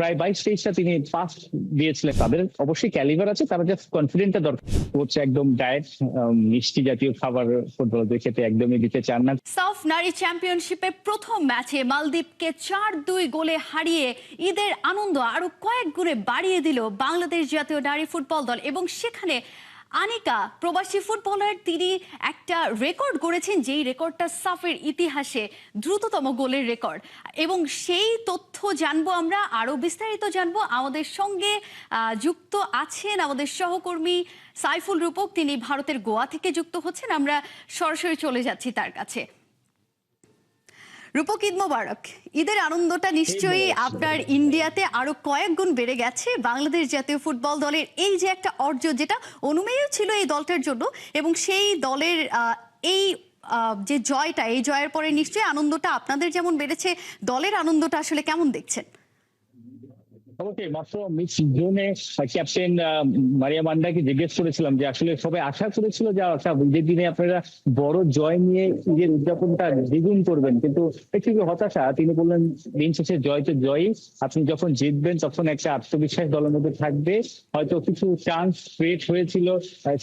প্রায় 22-23টা তিনি পাস দিয়েছিলেন। তাদের অবশ্যই ক্যালিবার আছে, তারা জাস্ট কনফিডেন্টটা দরকার। হচ্ছে একদম ডায়েট মিষ্টি জাতীয় খাবার ফুটবলারদের খেতে একদমই দিতে চান না। সাফ নারী চ্যাম্পিয়নশিপের প্রথম ম্যাচে মালদ্বীপকে 4-2 গোলে হারিয়ে ঈদের আনন্দ আরো কয়েক গুণে বাড়িয়ে দিল বাংলাদেশ জাতীয় নারী ফুটবল দল। এবং সেখানে আনিকা প্রবাসী ফুটবলার, তিনি একটা রেকর্ড গড়েছেন, যেই রেকর্ডটা সাফের ইতিহাসে দ্রুততম গোলের রেকর্ড। এবং সেই তথ্য জানবো আমরা, আরো বিস্তারিত জানবো। আমাদের সঙ্গে যুক্ত আছেন আমাদের সহকর্মী সাইফুল রূপক, তিনি ভারতের গোয়া থেকে যুক্ত হচ্ছেন। আমরা সরাসরি চলে যাচ্ছি তার কাছে। রূপক, ঈদ মোবারক। ঈদের আনন্দটা নিশ্চয়ই আপনার ইন্ডিয়াতে আরো কয়েক গুণ বেড়ে গেছে বাংলাদেশ জাতীয় ফুটবল দলের এই যে একটা অর্জন, যেটা অনুমেয় ছিল এই দলটার জন্য, এবং সেই দলের এই যে জয়টা, এই জয়ের পরে নিশ্চয়ই আনন্দটা আপনাদের যেমন বেড়েছে, দলের আনন্দটা আসলে কেমন দেখছেন? মাত্র মিস জুনে ক্যাপ্টেন মারিয়া মান্ডাকে জিজ্ঞেস করেছিলাম যে আসলে সবাই আশা করেছিল যে ঈদের দিনে আপনারা বড় জয় নিয়ে ঈদের উদযাপনটা দ্বিগুণ করবেন, কিন্তু একটু হতাশা। তিনি বললেন দিন শেষে জয় তো জয়ই, আপনি যখন জিতবেন তখন একটা আত্মবিশ্বাস দলের মধ্যে থাকবে। হয়তো কিছু চান্স ক্রিয়েট হয়েছিল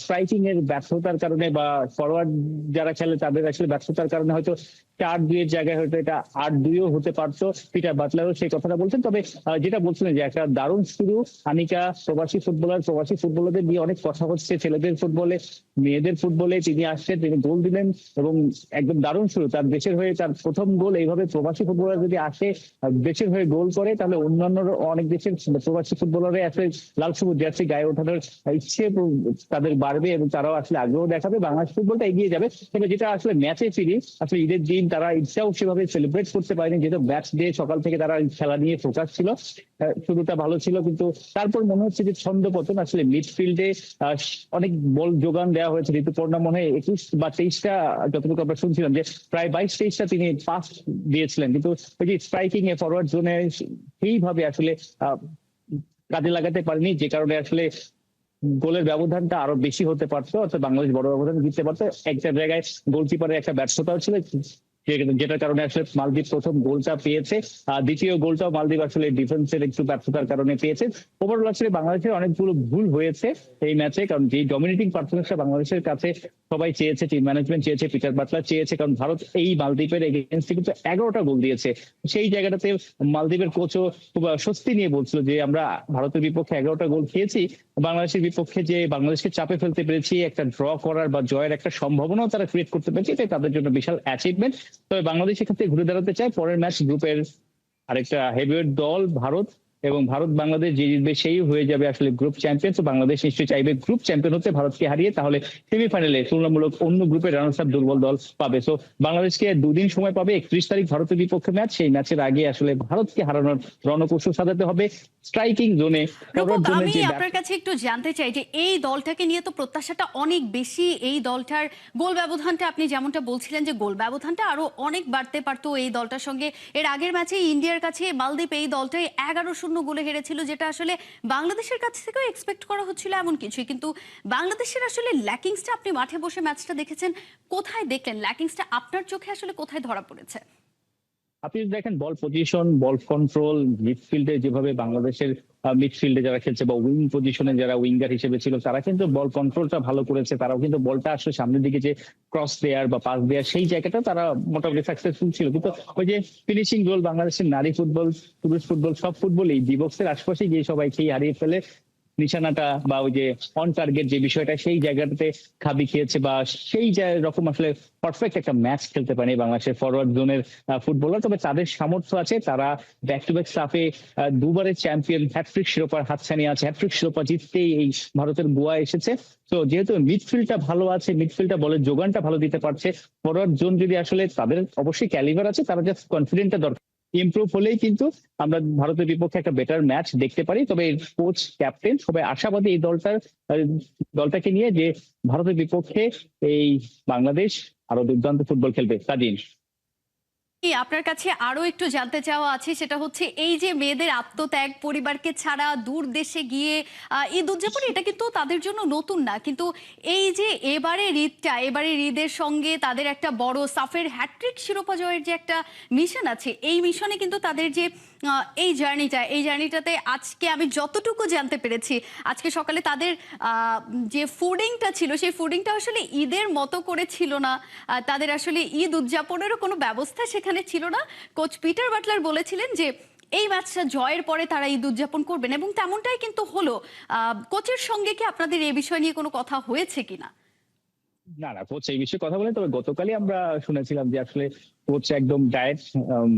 স্ট্রাইকিং এর ব্যর্থতার কারণে বা ফরওয়ার্ড যারা খেলে তাদের আসলে ব্যর্থতার কারণে, হয়তো 4-2 জায়গায় হয়তো এটা 8-2 হতে পারতো। পিটার বাটলারও সেই কথাটা বলছেন। তবে যেটা বলছিলেন যে একটা দারুণ শুরু। আনিকা প্রবাসী ফুটবলারদের নিয়ে অনেক কথা হচ্ছে, ছেলেদের ফুটবলে, মেয়েদের ফুটবলে। তিনি আসছেন, তিনি গোল দিলেন এবং একদম দারুণ শুরু তার দেশের হয়ে। তার প্রথম গোল এইভাবে প্রবাসী ফুটবলার যদি আসে, দেশের হয়ে গোল করে, তাহলে অন্যান্য অনেক দেশের প্রবাসী ফুটবলারে আসলে লাল সবুজ জার্সি গায়ে ওঠানোর ইচ্ছে তাদের বাড়বে এবং তারাও আসলে আগ্রহ দেখাবে, বাংলাদেশ ফুটবলটা এগিয়ে যাবে। তবে যেটা আসলে ম্যাচে ফিরি, আসলে ঈদের দিন তারা ইচ্ছাও সেভাবে সেলিব্রেট করতে পারেনি, যেহেতু ম্যাচ ডে সকাল থেকে তারা খেলা নিয়ে ফোকাস ছিল। শুরুটা ভালো ছিল, কিন্তু তারপর মনে হচ্ছে যে ছন্দপতন। আসলে মিডফিল্ডে অনেক বল যোগান দেওয়া হয়েছে। ঋতুপর্ণা মনে হয় 21 বা 23টা, যতটুকু আমরা শুনছিলাম যে প্রায় 22-23টা তিনি পাস দিয়েছিলেন, কিন্তু ওই যে স্ট্রাইকিং এ ফরওয়ার্ড জোনে সেইভাবে আসলে কাজে লাগাতে পারেনি, যে কারণে আসলে গোলের ব্যবধানটা আরো বেশি হতে পারতো, অর্থাৎ বাংলাদেশ বড় ব্যবধান জিততে পারতো। একটা জায়গায় গোলকিপারের একটা ব্যর্থতাও ছিল, যেটার কারণে আসলে মালদ্বীপ প্রথম গোলটা পেয়েছে। দ্বিতীয় গোলটাও মালদ্বীপ আসলে ডিফেন্সের একটু ব্যর্থতার কারণে পেয়েছে। ওভারঅল আসলে বাংলাদেশের অনেকগুলো ভুল হয়েছে এই ম্যাচে, কারণ যে ডমিনেটিং পারফরমেন্সটা বাংলাদেশের কাছে সবাই চেয়েছে, টিম ম্যানেজমেন্ট চেয়েছে, পিটার বাটলার চেয়েছে, কারণ ভারত এই মালদ্বীপের এগেইনস্টে কিন্তু 11টা গোল দিয়েছে। সেই জায়গাটাতে মালদ্বীপের কোচও খুব স্বস্তি নিয়ে বলছিল যে আমরা ভারতের বিপক্ষে 11টা গোল খেয়েছি, বাংলাদেশের বিপক্ষে যে বাংলাদেশকে চাপে ফেলতে পেরেছি, একটা ড্র করার বা জয়ের একটা সম্ভাবনাও তারা ক্রিয়েট করতে পেরেছে, এটাই তাদের জন্য বিশাল অ্যাচিভমেন্ট। তবে বাংলাদেশ এখান থেকে ঘুরে দাঁড়াতে চায়। পরের ম্যাচ গ্রুপের আরেকটা হেভিওয়েট দল ভারত, এবং ভারত বাংলাদেশ যে জিতবে সেই হয়ে যাবে আসলে গ্রুপ চ্যাম্পিয়ন। তো বাংলাদেশ নিশ্চয়ই চাইবে গ্রুপ চ্যাম্পিয়ন হতে, ভারতকে হারিয়ে, তাহলে সেমিফাইনালে তুলনামূলক অন্য গ্রুপের রানার্স আপ দুর্বল দল পাবে। তো বাংলাদেশকে 2 দিন সময় পাবে। 31 তারিখ ভারতের বিপক্ষে ম্যাচ, সেই ম্যাচের আগে আসলে ভারতকে হারানোর রণকৌশল সাজাতে হবে স্ট্রাইকিং জোনে। আমি আপনার কাছে একটু জানতে চাই যে এই দলটাকে নিয়ে তো প্রত্যাশাটা অনেক বেশি। এই দলটার গোল ব্যবধানটা, আপনি যেমনটা বলছিলেন যে গোল ব্যবধানটা আরো অনেক বাড়তে পারতো এই দলটার সঙ্গে। এর আগের ম্যাচে ইন্ডিয়ার কাছে মালদ্বীপ এই দলটাই 11-0 গোলে হেরেছিল, যেটা আসলে বাংলাদেশের কাছ থেকেও এক্সপেক্ট করা হচ্ছিল এমন কিছুই। কিন্তু বাংলাদেশের আসলে ল্যাকিংসটা, আপনি মাঠে বসে ম্যাচটা দেখেছেন, কোথায় দেখলেন ল্যাকিংসটা? আপনার চোখে আসলে কোথায় ধরা পড়েছে? আপনি দেখেন বল পজিশন, বল কন্ট্রোল, মিডফিল্ডে যেভাবে বাংলাদেশের মিডফিল্ডে যারা খেলছে বা উইং পজিশনে যারা উইঙ্গার হিসেবে ছিল, তারা কিন্তু বল কন্ট্রোলটা ভালো করেছে। তারাও কিন্তু বলটা আসলে সামনের দিকে যে ক্রস দেয়ার বা পাস দেয়ার, সেই জায়গাটা তারা মোটামুটি সাকসেসফুল ছিল। কিন্তু ওই যে ফিনিশিং গোল, বাংলাদেশের নারী ফুটবল, পুরুষ ফুটবল, সব ফুটবলই ডি বক্সের আশপাশে গিয়ে সবাইকেই হারিয়ে ফেলে। নিশানাটা বা ওই যে অন টার্গেট যে বিষয়টা, সেই জায়গাটাতে খাবি খেয়েছে, বা সেই রকম আসলে পারফেক্ট একটা ম্যাচ খেলতে পারেনি বাংলাদেশের ফরওয়ার্ড জোনের ফুটবলার। তবে তাদের সামর্থ্য আছে, তারা ব্যাক টু ব্যাক সাফে দুবারের চ্যাম্পিয়ন, হ্যাট্রিক শিরোপার হাতছানি আছে, হ্যাট্রিক শিরোপা জিততেই এই ভারতের গোয়া এসেছে। তো যেহেতু মিডফিল্ডটা ভালো আছে, মিডফিল্ডটা বলের যোগানটা ভালো দিতে পারছে, ফরওয়ার্ড জোন যদি আসলে, তাদের অবশ্যই ক্যালিবার আছে, তারা জাস্ট কনফিডেন্টটা দরকার। ইমপ্রুভ হলেই কিন্তু আমরা ভারতের বিপক্ষে একটা বেটার ম্যাচ দেখতে পারি। তবে কোচ, ক্যাপ্টেন সবাই আশাবাদী এই দলটাকে নিয়ে, যে ভারতের বিপক্ষে এই বাংলাদেশ আরো দুর্দান্ত ফুটবল খেলবে। কাজিন, আপনার কাছে আরো একটু জানতে চাওয়া আছে, সেটা হচ্ছে এই যে মেয়েদের আত্মত্যাগ, পরিবারকে ছাড়া দূর দেশে গিয়ে ঈদ উদযাপন, এটা কিন্তু তাদের জন্য নতুন না। কিন্তু এই যে এবারের ঈদের সঙ্গে তাদের একটা বড় সাফের হ্যাট্রিক শিরোপা জয়ের যে একটা মিশন আছে, এই মিশনে কিন্তু তাদের যে এই জার্নিটাতে আজকে আমি যতটুকু জানতে পেরেছি, আজকে সকালে তাদের যে ফুডিংটা ছিল, সেই ফুডিংটা আসলে ঈদের মতো করে ছিল না। তাদের আসলে ঈদ উদযাপনেরও কোনো ব্যবস্থা সেখানে ছিল না। কোচ পিটার বাটলার বলেছিলেন যে এই ম্যাচটা জয়ের পরে তারা ঈদ উদযাপন করবেন, এবং তেমনটাই কিন্তু হলো। কোচের সঙ্গে কি আপনাদের এই বিষয় নিয়ে কোনো কথা হয়েছে কিনা? না না, কোচ এই বিষয়ে কথা বলেন, তবে গতকালই আমরা শুনেছিলাম যে আসলে কোচ একদম ডায়েট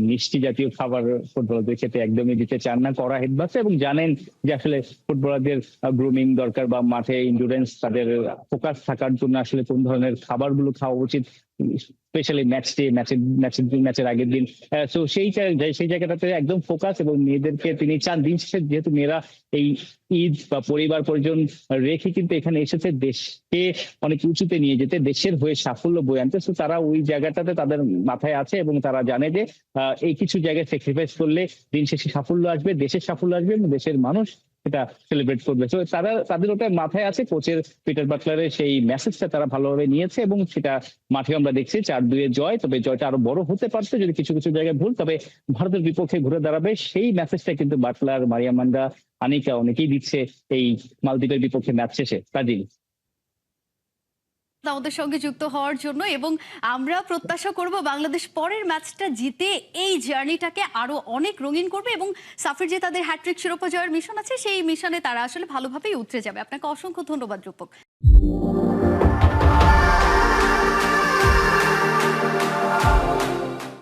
মিষ্টি জাতীয় খাবার ফুটবলারদের খেতে একদমই দিতে চান না, কড়া হেডমাস্টার, এবং জানেন যে আসলে ফুটবলারদের গ্রুমিং দরকার বা মাঠে ইন্ডুরেন্স, তাদের ফোকাস থাকার জন্য আসলে কোন ধরনের খাবারগুলো খাওয়া উচিত, স্পেশালি ম্যাচ ডে, ম্যাচের আগের দিন। তো সেই জায়গাটাতে একদম ফোকাস, এবং মেয়েদেরকে তিনি চান দিন শেষে, যেহেতু মেয়েরা এই ঈদ বা পরিবার পরিজন রেখে কিন্তু এখানে এসেছে দেশকে অনেক উঁচুতে নিয়ে যেতে, দেশের হয়ে সাফল্য বয়ে আনতে। তো তারা ওই জায়গাটাতে তাদের মাথায় আছে, এবং তারা জানে যে এই কিছু জায়গায় স্যাক্রিফাইস করলে দিন শেষে সাফল্য আসবে, দেশের সাফল্য আসবে, এবং দেশের মানুষ সেটা সেলিব্রেট করবে। তো তাদের ওটা মাথায় আছে। কোচের পিটার বাটলারের সেই মেসেজটা তারা ভালোভাবে নিয়েছে, এবং সেটা মাঠে আমরা দেখছি 4-2 জয়। তবে জয়টা আরো বড় হতে পারছে যদি কিছু কিছু জায়গায় ভুল, তবে ভারতের বিপক্ষে ঘুরে দাঁড়াবে, সেই মেসেজটা কিন্তু বাটলার, মারিয়া মান্ডা, আনিকা অনেকেই দিচ্ছে এই মালদ্বীপের বিপক্ষে ম্যাচ শেষে। কাজিন, আমাদের সঙ্গে যুক্ত হওয়ার জন্য, এবং আমরা প্রত্যাশা করব বাংলাদেশ পরের ম্যাচটা জিতে এই জার্নিটাকে আরো অনেক রঙিন করবে, এবং সাফের যে তাদের হ্যাট্রিক শিরোপা জয়ের মিশন আছে, সেই মিশনে তারা আসলে ভালোভাবেই উতরে যাবে। আপনাকে অসংখ্য ধন্যবাদ রূপক।